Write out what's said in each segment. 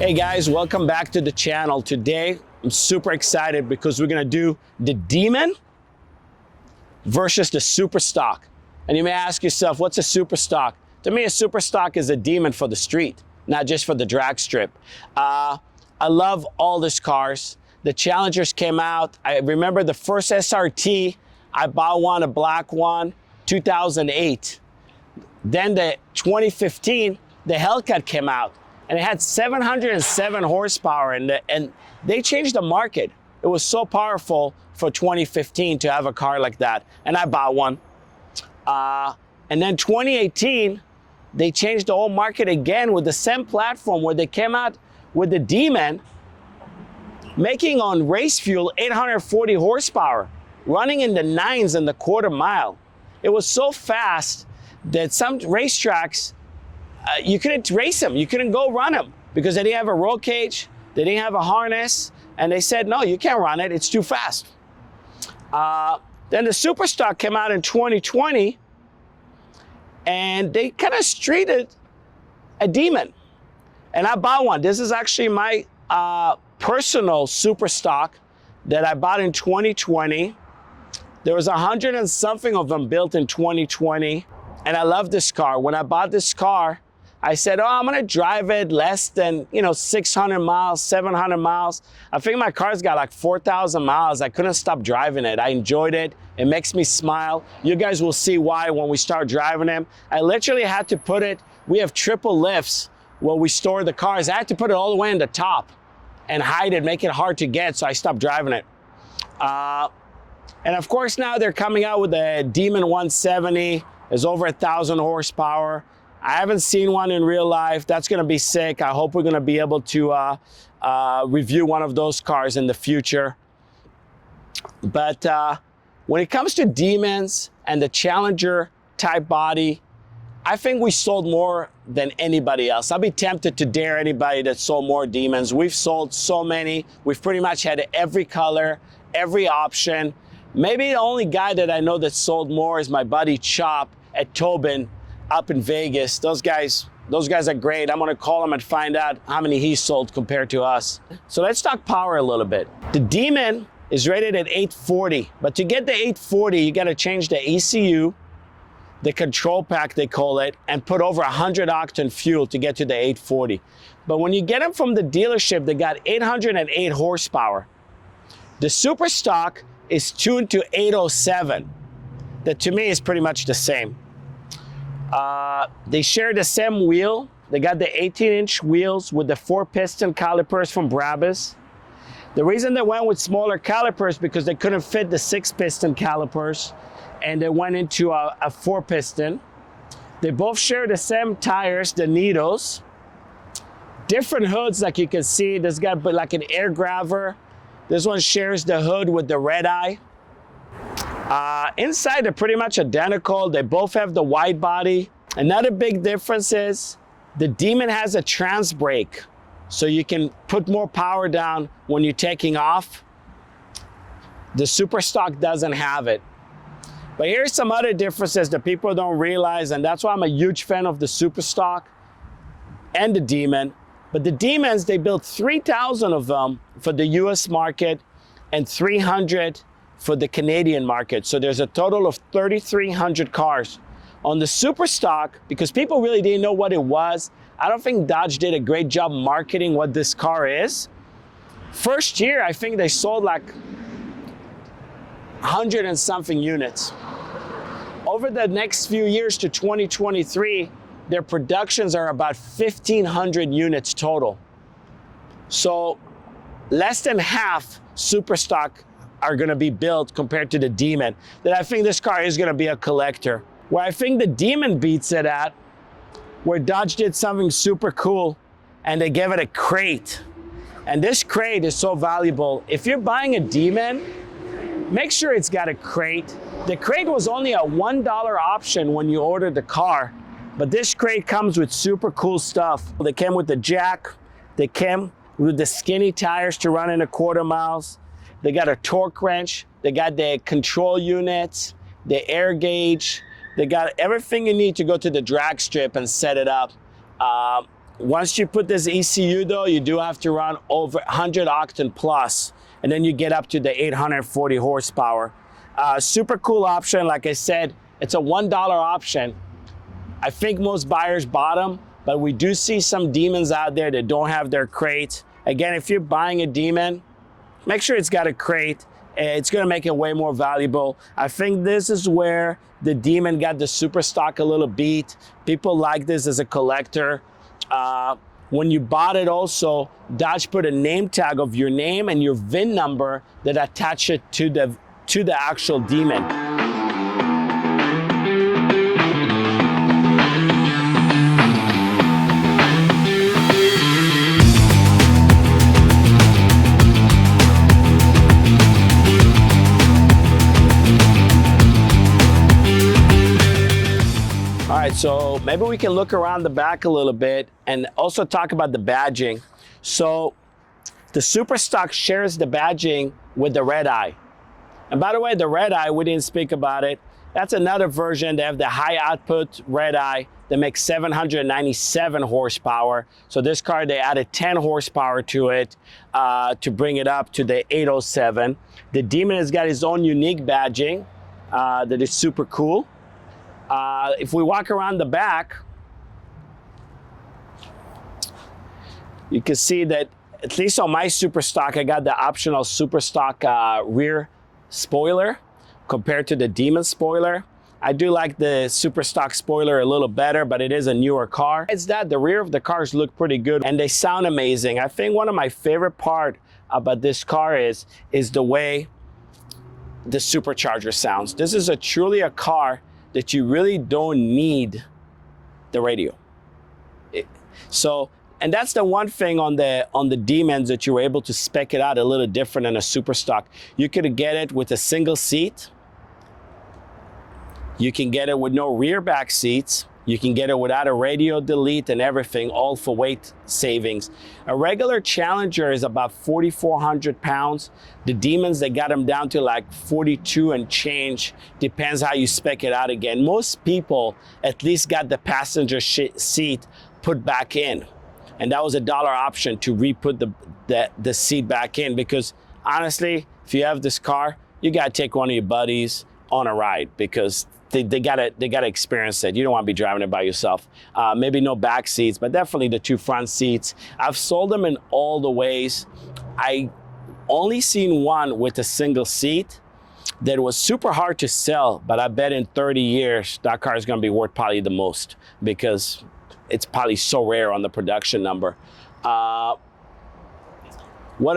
Hey guys, welcome back to the channel. Today, I'm super excited because we're gonna do the Demon versus the Superstock. And you may ask yourself, what's a Superstock? To me, a Superstock is a Demon for the street, not just for the drag strip. I love all these cars. The Challengers came out. I remember the first SRT, I bought one, a black one, 2008. Then the 2015, the Hellcat came out. And it had 707 horsepower, and they changed the market. It was so powerful for 2015 to have a car like that, and I bought one. And then 2018, they changed the whole market again with the same platform where they came out with the Demon, making on race fuel 840 horsepower, running in the 9s in the quarter mile. It was so fast that some racetracks, you couldn't race them, you couldn't go run them because they didn't have a roll cage, they didn't have a harness, and they said, no, you can't run it, it's too fast. Then the Superstock came out in 2020, and they kind of streeted a Demon. And I bought one. This is actually my personal Superstock that I bought in 2020. There was 100 and something of them built in 2020, and I love this car. When I bought this car, I said, oh, I'm gonna drive it less than, 600 miles, 700 miles. I think my car's got like 4,000 miles. I couldn't stop driving it. I enjoyed it. It makes me smile. You guys will see why when we start driving them. I literally had to put it, we have triple lifts where we store the cars. I had to put it all the way in the top and hide it, make it hard to get, so I stopped driving it. And of course now they're coming out with the Demon 170. It's over 1,000 horsepower. I haven't seen one in real life. That's gonna be sick. I hope we're gonna be able to review one of those cars in the future. But when it comes to Demons and the Challenger type body, I think we sold more than anybody else. I'll be tempted to dare anybody that sold more Demons. We've sold so many. We've pretty much had every color, every option. Maybe the only guy that I know that sold more is my buddy Chop at Tobin up in Vegas. Those guys are great. I'm gonna call him and find out how many he sold compared to us. So let's talk power a little bit. The Demon is rated at 840, but to get the 840, you gotta change the ECU, the control pack they call it, and put over 100 octane fuel to get to the 840. But when you get them from the dealership, they got 808 horsepower. The Superstock is tuned to 807. That to me is pretty much the same. They share the same wheel. They got the 18-inch wheels with the 4-piston calipers from Brabus. The reason they went with smaller calipers because they couldn't fit the 6-piston calipers, and they went into a 4-piston. They both share the same tires, the Needles. Different hoods, like you can see. This got like an air grabber. This one shares the hood with the red eye. Inside, they're pretty much identical. They both have the wide body. Another big difference is the Demon has a trans brake, so you can put more power down when you're taking off. The Superstock doesn't have it. But here's some other differences that people don't realize, and that's why I'm a huge fan of the Superstock and the Demon. But the Demons, they built 3,000 of them for the US market and 300 for the Canadian market. So there's a total of 3,300 cars. On the Superstock, because people really didn't know what it was, I don't think Dodge did a great job marketing what this car is. First year, I think they sold like 100 and something units. Over the next few years to 2023, their productions are about 1,500 units total. So less than half Superstock are gonna be built compared to the Demon. That I think this car is gonna be a collector. Where I think the Demon beats it at, where Dodge did something super cool and they gave it a crate. And this crate is so valuable. If you're buying a Demon, make sure it's got a crate. The crate was only a $1 option when you ordered the car, but this crate comes with super cool stuff. They came with the jack, they came with the skinny tires to run in a quarter miles. They got a torque wrench, they got the control units, the air gauge, they got everything you need to go to the drag strip and set it up. Once you put this ECU though, you do have to run over 100 octane plus, and then you get up to the 840 horsepower. Super cool option. Like I said, it's a $1 option. I think most buyers bought them, but we do see some demons out there that don't have their crate. Again, if you're buying a demon, make sure it's got a crate. It's gonna make it way more valuable. I think this is where the demon got the Superstock a little beat. People like this as a collector. When you bought it also, Dodge put a name tag of your name and your VIN number that attach it to the actual demon. All right, so maybe we can look around the back a little bit and also talk about the badging. So the Superstock shares the badging with the Red Eye. And by the way, the Red Eye, we didn't speak about it. That's another version. They have the high output Red Eye that makes 797 horsepower. So this car, they added 10 horsepower to it to bring it up to the 807. The Demon has got his own unique badging that is super cool. If we walk around the back, you can see that at least on my Superstock, I got the optional Superstock rear spoiler compared to the Demon spoiler. I do like the Superstock spoiler a little better, but it is a newer car. It's that the rear of the cars look pretty good and they sound amazing. I think one of my favorite part about this car is the way the supercharger sounds. This is truly a car that you really don't need the radio. And that's the one thing on the Demons that you were able to spec it out a little different than a Superstock. You could get it with a single seat. You can get it with no rear back seats. You can get it without a radio delete and everything, all for weight savings. A regular Challenger is about 4,400 pounds. The Demons, they got them down to like 42 and change. Depends how you spec it out again. Most people at least got the passenger seat put back in. And that was $1 option to re-put the seat back in, because honestly, if you have this car, you gotta take one of your buddies on a ride, because they gotta experience it. You don't want to be driving it by yourself. Maybe no back seats, but definitely the 2 front seats. I've sold them in all the ways. I only seen one with a single seat that was super hard to sell, but I bet in 30 years that car is going to be worth probably the most, because it's probably so rare on the production number. What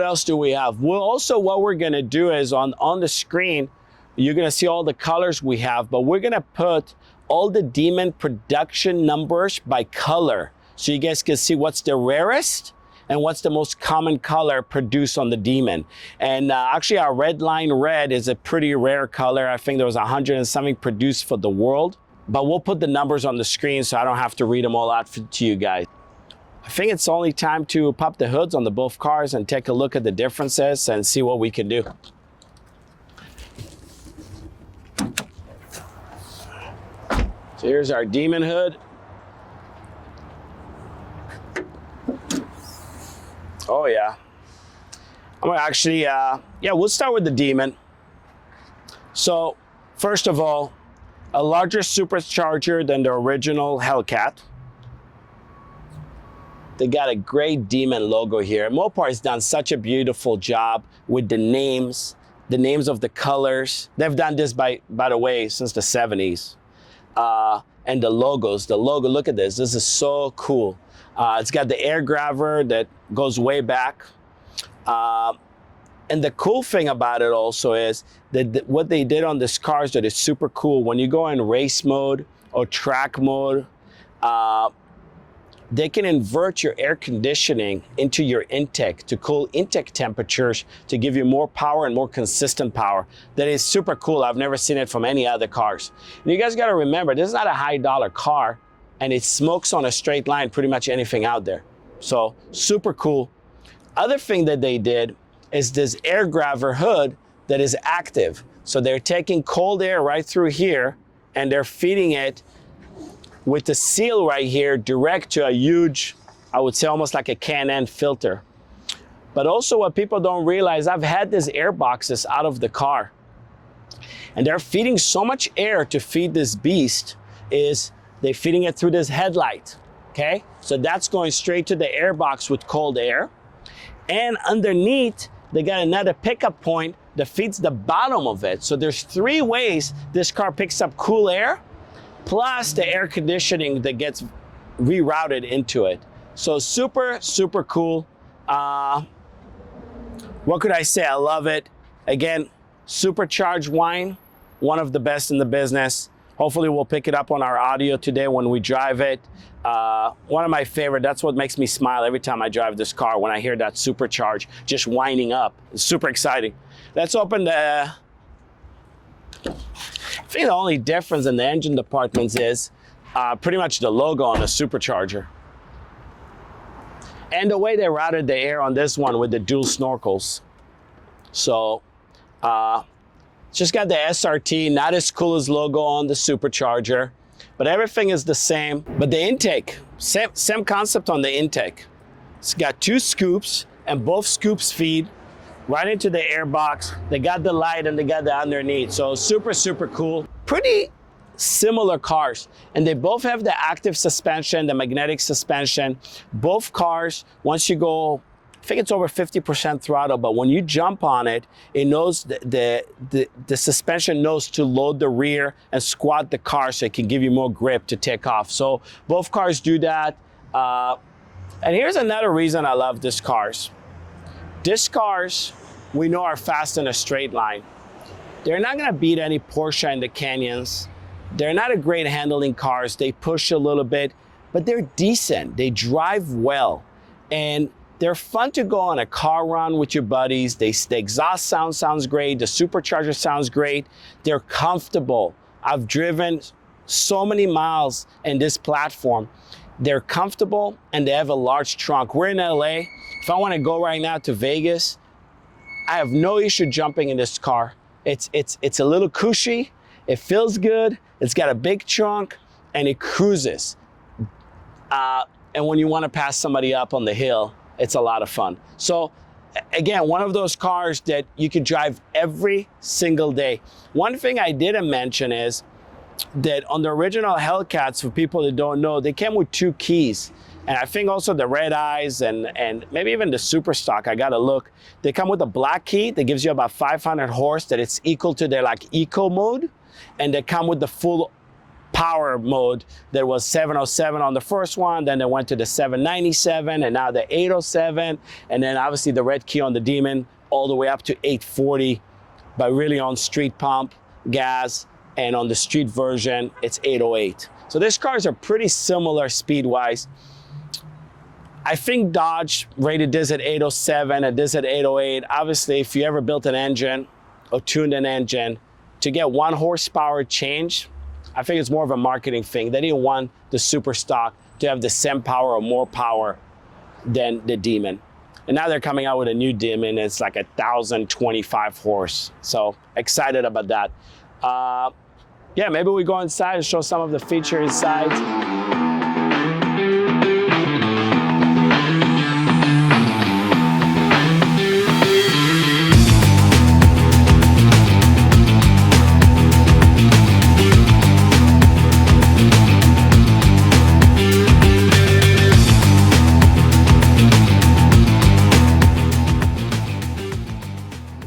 else do we have? Well, also what we're going to do is on the screen, you're gonna see all the colors we have, but we're gonna put all the Demon production numbers by color, so you guys can see what's the rarest and what's the most common color produced on the Demon. And actually our Redline Red is a pretty rare color. I think there was 100 and something produced for the world, but we'll put the numbers on the screen so I don't have to read them all out to you guys. I think it's only time to pop the hoods on the both cars and take a look at the differences and see what we can do. So here's our Demon hood. Oh yeah. I'm gonna actually, we'll start with the Demon. So first of all, a larger supercharger than the original Hellcat. They got a great Demon logo here. Mopar has done such a beautiful job with the names of the colors. They've done this, by the way, since the 70s. And the logos, look at this. This is so cool. It's got the air grabber that goes way back. And the cool thing about it also is that what they did on these cars that is super cool. When you go in race mode or track mode, they can invert your air conditioning into your intake to cool intake temperatures to give you more power and more consistent power. That is super cool. I've never seen it from any other cars. And you guys got to remember, this is not a high dollar car, and it smokes on a straight line pretty much anything out there. So super cool. Other thing that they did is this air grabber hood that is active. So they're taking cold air right through here and they're feeding it with the seal right here direct to a huge I would say almost like a Can-Am filter. But also what people don't realize, I've had these air boxes out of the car, and they're feeding so much air to feed this beast, is they're feeding it through this headlight, okay? So that's going straight to the air box with cold air. And underneath, they got another pickup point that feeds the bottom of it. So there's 3 ways this car picks up cool air, plus the air conditioning that gets rerouted into it. So super, super cool. What could I say? I love it. Again, supercharged whine, one of the best in the business. Hopefully we'll pick it up on our audio today when we drive it. One of my favorite, that's what makes me smile every time I drive this car, when I hear that supercharge just winding up. It's super exciting. Let's open the, I think the only difference in the engine departments is pretty much the logo on the supercharger. And the way they routed the air on this one with the dual snorkels. So, just got the SRT, not as cool as logo on the supercharger, but everything is the same. But the intake, same concept on the intake. It's got 2 scoops, and both scoops feed right into the air box. They got the light and they got the underneath. So super, super cool. Pretty similar cars, and they both have the active suspension, the magnetic suspension. Both cars, once you go, I think it's over 50% throttle, but when you jump on it, it knows the suspension knows to load the rear and squat the car so it can give you more grip to take off. So both cars do that. And here's another reason I love these cars. These cars, we know, are fast in a straight line. They're not gonna beat any Porsche in the canyons. They're not a great handling cars. They push a little bit, but they're decent. They drive well, and they're fun to go on a car run with your buddies. The exhaust sounds great. The supercharger sounds great. They're comfortable. I've driven so many miles in this platform. They're comfortable, and they have a large trunk. We're in LA. If I want to go right now to Vegas, I have no issue jumping in this car. It's a little cushy. It feels good. It's got a big trunk, and it cruises. And when you want to pass somebody up on the hill, it's a lot of fun. So again, one of those cars that you could drive every single day. One thing I didn't mention is that on the original Hellcats, for people that don't know, they came with 2 keys. And I think also the red eyes and maybe even the Superstock, I gotta look. They come with a black key that gives you about 500 horse, that it's equal to their like eco mode. And they come with the full power mode that was 707 on the first one, then they went to the 797, and now the 807, and then obviously the red key on the Demon all the way up to 840, but really on street pump gas, and on the street version it's 808. So these cars are pretty similar speed-wise. I think Dodge rated this at 807 and this at 808. Obviously, if you ever built an engine or tuned an engine, to get 1 horsepower change, I think it's more of a marketing thing. They didn't want the Superstock to have the same power or more power than the Demon. And now they're coming out with a new Demon. It's like 1,025 horse. So excited about that. Yeah, maybe we go inside and show some of the features inside.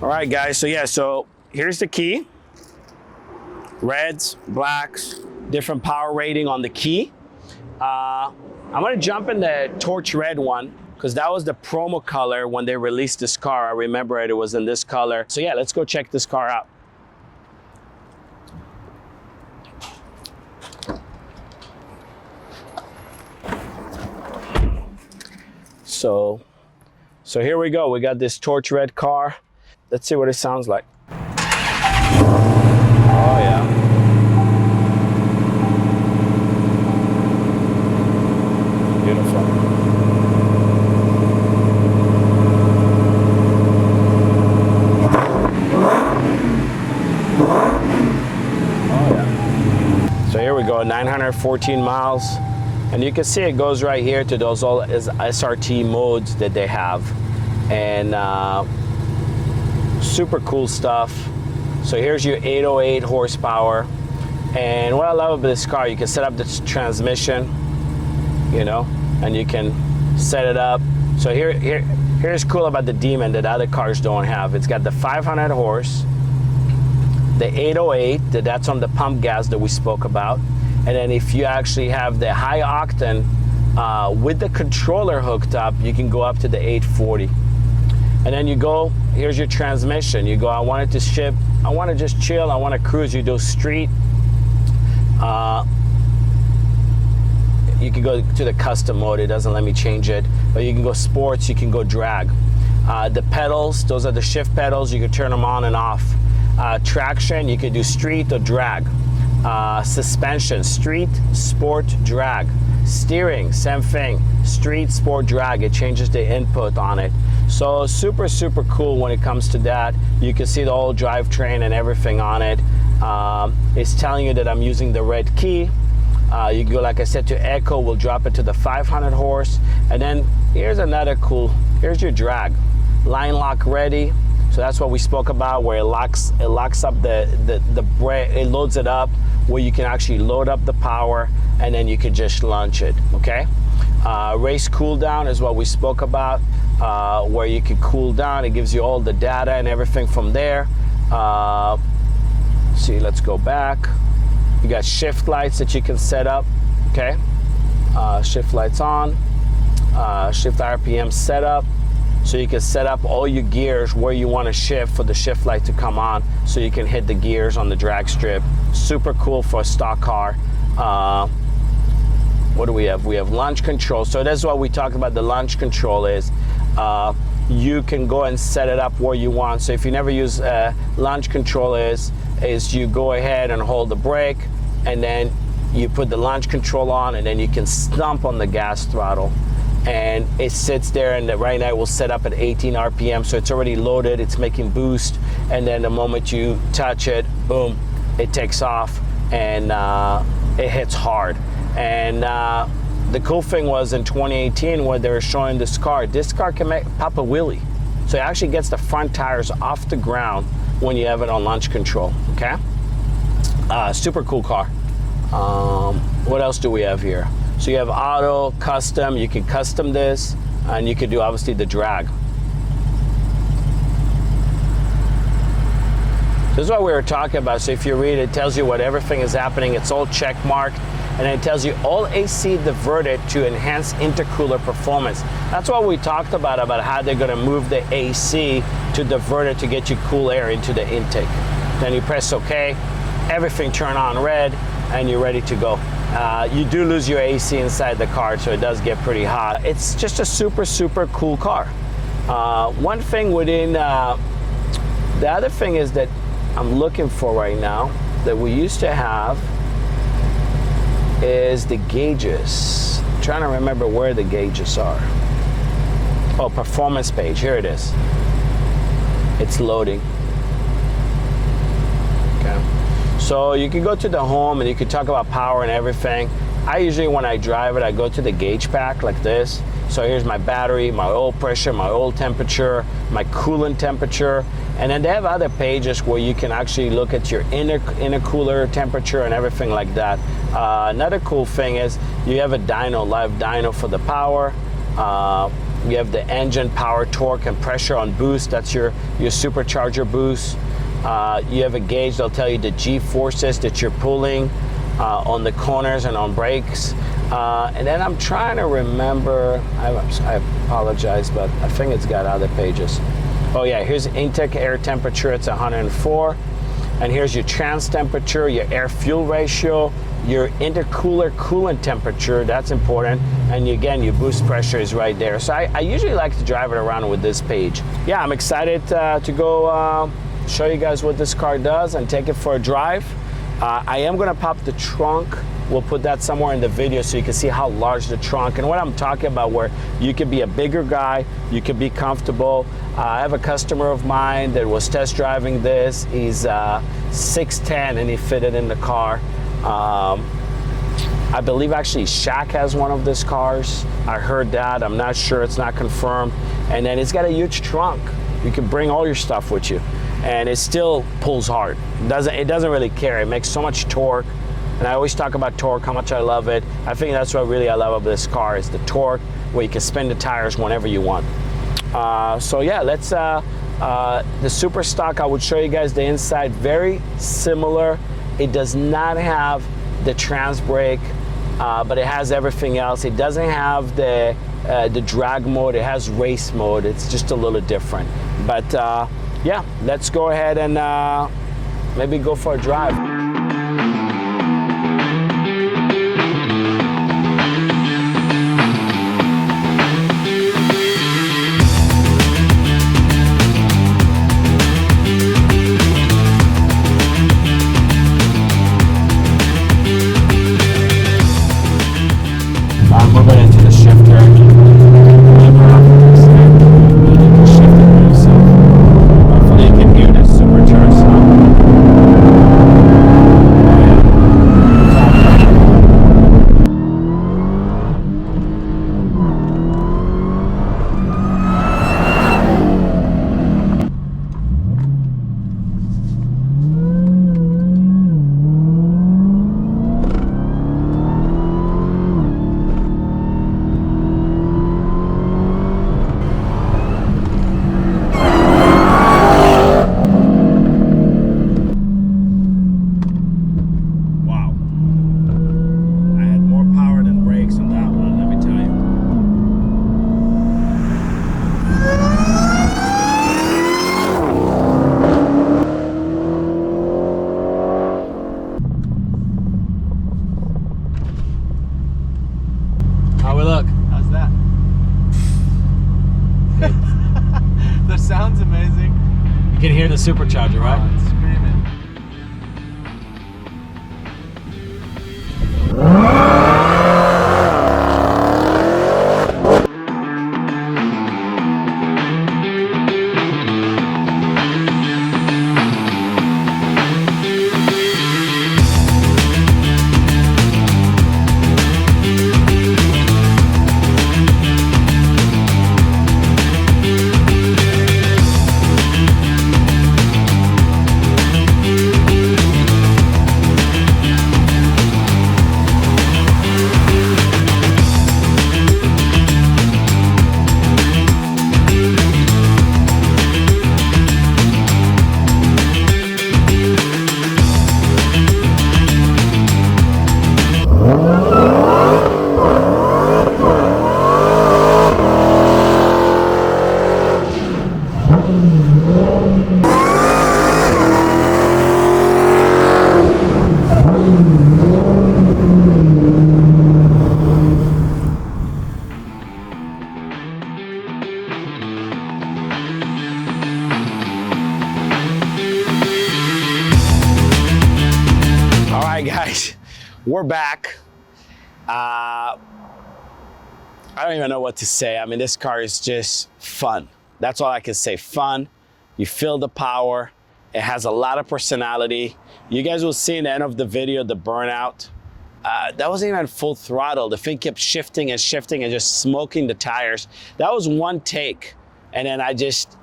All right, guys, so here's the key. Reds, blacks, different power rating on the key. I'm gonna jump in the TorRed one, because that was the promo color when they released this car. I remember it was in this color. So yeah, let's go check this car out. So here we go. We got this TorRed car. Let's see what it sounds like. Oh yeah. Beautiful. Oh yeah. So here we go, 914 miles. And you can see it goes right here to those all SRT modes that they have. And super cool stuff. So here's your 808 horsepower. And what I love about this car, you can set up this transmission, you know, and you can set it up. So here's cool about the Demon that other cars don't have. It's got the 500 horse, the 808, that's on the pump gas that we spoke about. And then if you actually have the high octane with the controller hooked up, you can go up to the 840. And then you go, here's your transmission. You go, I want it to ship, I want to just chill, I want to cruise. You do street. You can go to the custom mode, it doesn't let me change it, but you can go sports, you can go drag. The pedals, those are the shift pedals, you can turn them on and off. Traction, you can do street or drag. Suspension, street, sport, drag. Steering, same thing, street, sport, drag. It changes the input on it. So super, super cool when it comes to that. You can see the whole drivetrain and everything on it. It's telling you that I'm using the red key. You go, like I said, to Echo, we'll drop it to the 500 horse. And then here's another cool, here's your drag. Line lock ready. So that's what we spoke about, where it locks up the brake, it loads it up, where you can actually load up the power, and then you can just launch it, okay? Race cool down is what we spoke about, where you can cool down. It gives you all the data and everything from there. See, let's go back. You got shift lights that you can set up, okay? Shift lights on, shift RPM setup. So you can set up all your gears where you want to shift for the shift light to come on, so you can hit the gears on the drag strip. Super cool for a stock car. What do we have? We have launch control. So that's what we talked about. The launch control is you can go and set it up where you want. So if you never use launch control is you go ahead and hold the brake, and then you put the launch control on, and then you can stomp on the gas throttle. And it sits there, and right now it will set up at 18 RPM, so it's already loaded, it's making boost, and then the moment you touch it, boom, it takes off, and it hits hard. And the cool thing was in 2018 when they were showing this car can pop a wheelie. So it actually gets the front tires off the ground when you have it on launch control, okay? Super cool car. What else do we have here? So you have auto, custom, you can custom this, and you can do obviously the drag. This is what we were talking about. So if you read it, tells you what everything is happening. It's all check marked, and then it tells you all AC diverted to enhance intercooler performance. That's what we talked about how they're gonna move the AC to divert it to get you cool air into the intake. Then you press OK, everything turn on red, and you're ready to go. You do lose your AC inside the car, so it does get pretty hot. It's just a super, super cool car. One thing within, the other thing is that I'm looking for right now that we used to have is the gauges. I'm trying to remember where the gauges are. Oh, performance page, here it is. It's loading. Okay. So you can go to the home and you can talk about power and everything. I usually, when I drive it, I go to the gauge pack like this. So here's my battery, my oil pressure, my oil temperature, my coolant temperature. And then they have other pages where you can actually look at your intercooler temperature and everything like that. Another cool thing is you have a dyno, live dyno for the power. You have the engine power, torque, and pressure on boost. That's your supercharger boost. You have a gauge that'll tell you the G-forces that you're pulling on the corners and on brakes. And then I'm trying to remember, I apologize, but I think it's got other pages. Oh yeah, here's intake air temperature, it's 104. And here's your trans temperature, your air-fuel ratio, your intercooler coolant temperature, that's important. And again, your boost pressure is right there. So I usually like to drive it around with this page. Yeah, I'm excited to go show you guys what this car does and take it for a drive. I am gonna pop the trunk. We'll put that somewhere in the video so you can see how large the trunk and what I'm talking about, where you could be a bigger guy, you could be comfortable. I have a customer of mine that was test driving this. He's 6'10" and he fitted in the car. I believe actually Shaq has one of these cars. I heard that, I'm not sure, it's not confirmed. And then it's got a huge trunk. You can bring all your stuff with you. And it still pulls hard. It doesn't really care, it makes so much torque. And I always talk about torque, how much I love it. I think that's what really I love about this car is the torque, where you can spin the tires whenever you want. So yeah, let's, the Superstock, I would show you guys the inside, very similar. It does not have the trans brake, but it has everything else. It doesn't have the drag mode, it has race mode. It's just a little different. But yeah, let's go ahead and maybe go for a drive. I'm moving into the shifter. So hopefully you can hear that supercharged sound. How we look? How's that? The sound's amazing. You can hear the supercharger, right? Oh, it's screaming. Guys, we're back. I don't even know what to say. I mean, this car is just fun. That's all I can say. Fun. You feel the power. It has a lot of personality. You guys will see in the end of the video the burnout. That wasn't even full throttle. The thing kept shifting and shifting and just smoking the tires. That was one take. And then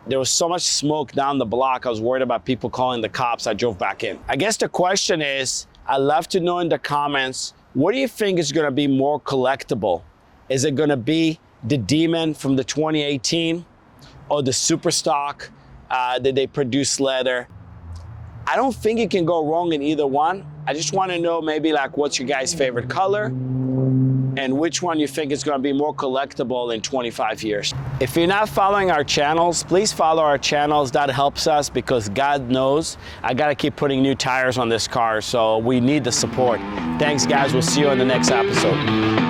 there was so much smoke down the block. I was worried about people calling the cops. I drove back in. I guess the question is, I'd love to know in the comments, what do you think is gonna be more collectible? Is it gonna be the Demon from the 2018 or the Superstock that they produced later? I don't think you can go wrong in either one. I just wanna know maybe like what's your guys' favorite color and which one you think is gonna be more collectible in 25 years. If you're not following our channels, please follow our channels. That helps us because God knows I gotta keep putting new tires on this car, so we need the support. Thanks guys, we'll see you in the next episode.